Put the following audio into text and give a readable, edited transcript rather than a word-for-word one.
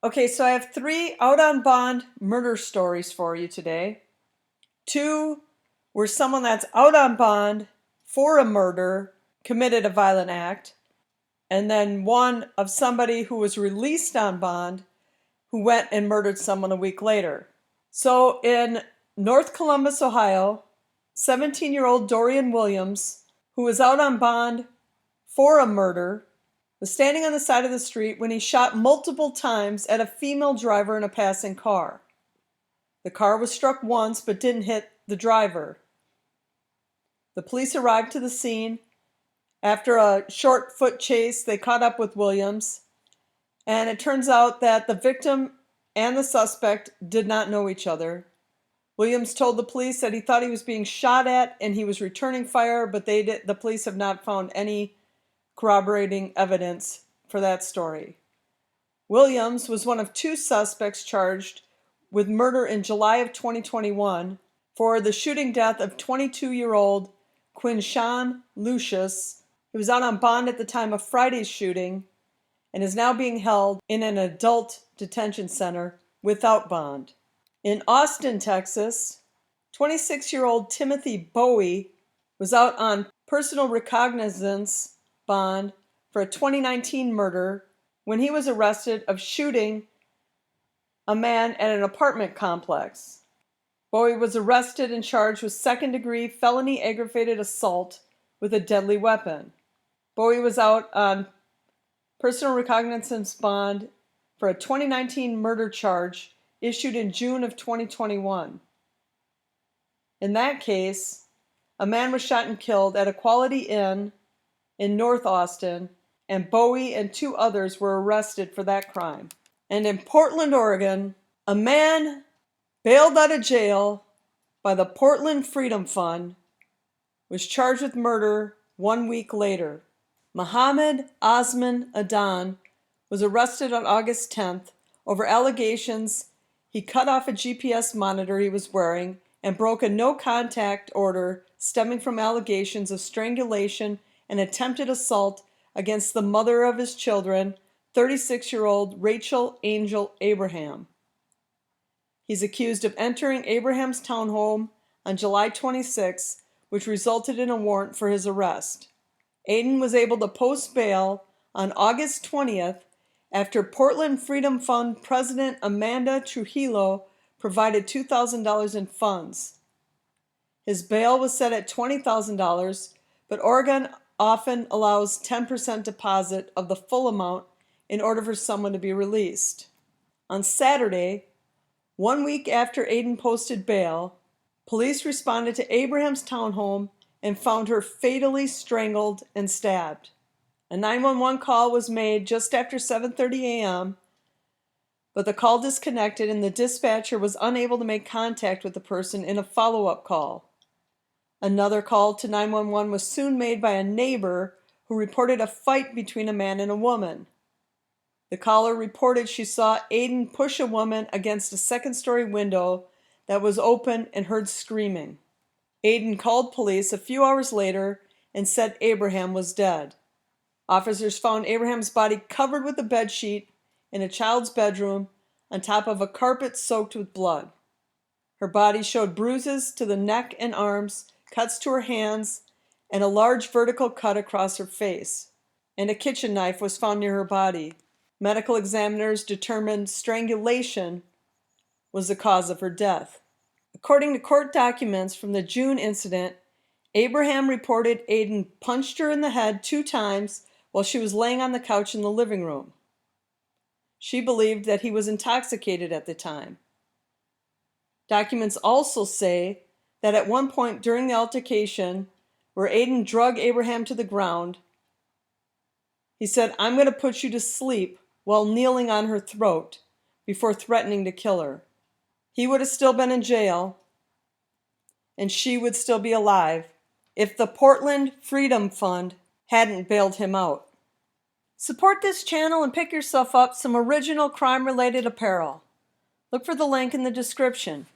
Okay, so I have 3 out on bond murder stories for you today. 2 where someone that's out on bond for a murder committed a violent act. And then 1 of somebody who was released on bond who went and murdered someone a week later. So in North Columbus, Ohio, 17-year-old Dorian Williams, who was out on bond for a murder, was standing on the side of the street when he shot multiple times at a female driver in a passing car. The car was struck once but didn't hit the driver. The police arrived to the scene. After a short foot chase, they caught up with Williams, and it turns out that the victim and the suspect did not know each other. Williams told the police that he thought he was being shot at and he was returning fire, but the police have not found any corroborating evidence for that story. Williams was one of 2 suspects charged with murder in July of 2021 for the shooting death of 22-year-old Quinshawn Lucious. He was out on bond at the time of Friday's shooting and is now being held in an adult detention center without bond. In Austin, Texas, 26-year-old Timothy Bowie was out on personal recognizance bond for a 2019 murder when he was arrested of shooting a man at an apartment complex. Bowie was arrested and charged with second-degree felony aggravated assault with a deadly weapon. Bowie was out on personal recognizance bond for a 2019 murder charge issued in June of 2021. In that case, a man was shot and killed at a Quality Inn in North Austin, and Bowie and 2 others were arrested for that crime. And in Portland, Oregon, a man bailed out of jail by the Portland Freedom Fund was charged with murder 1 week later. Mohamed Osman Adan was arrested on August 10th over allegations he cut off a GPS monitor he was wearing and broke a no-contact order stemming from allegations of strangulation and attempted assault against the mother of his children, 36-year-old Rachel Angel Abraham. He's accused of entering Abraham's townhome on July 26, which resulted in a warrant for his arrest. Aden was able to post bail on August 20th after Portland Freedom Fund President Amanda Trujillo provided $2,000 in funds. His bail was set at $20,000, but Oregon often allows 10% deposit of the full amount in order for someone to be released. On Saturday, 1 week after Aden posted bail, police responded to Abraham's townhome and found her fatally strangled and stabbed. A 911 call was made just after 7:30 a.m., but the call disconnected and the dispatcher was unable to make contact with the person in a follow-up call. Another call to 911 was soon made by a neighbor who reported a fight between a man and a woman. The caller reported she saw Aden push a woman against a second-story window that was open and heard screaming. Aden called police a few hours later and said Abraham was dead. Officers found Abraham's body covered with a bedsheet in a child's bedroom on top of a carpet soaked with blood. Her body showed bruises to the neck and arms, cuts to her hands, and a large vertical cut across her face. And a kitchen knife was found near her body. Medical examiners determined strangulation was the cause of her death. According to court documents from the June incident, Abraham reported Aden punched her in the head 2 times while she was laying on the couch in the living room. She believed that he was intoxicated at the time. Documents also say that at one point during the altercation, where Aden drug Abraham to the ground, he said, "I'm going to put you to sleep," while kneeling on her throat before threatening to kill her. He would have still been in jail, and she would still be alive if the Portland Freedom Fund hadn't bailed him out. Support this channel and pick yourself up some original crime-related apparel. Look for the link in the description.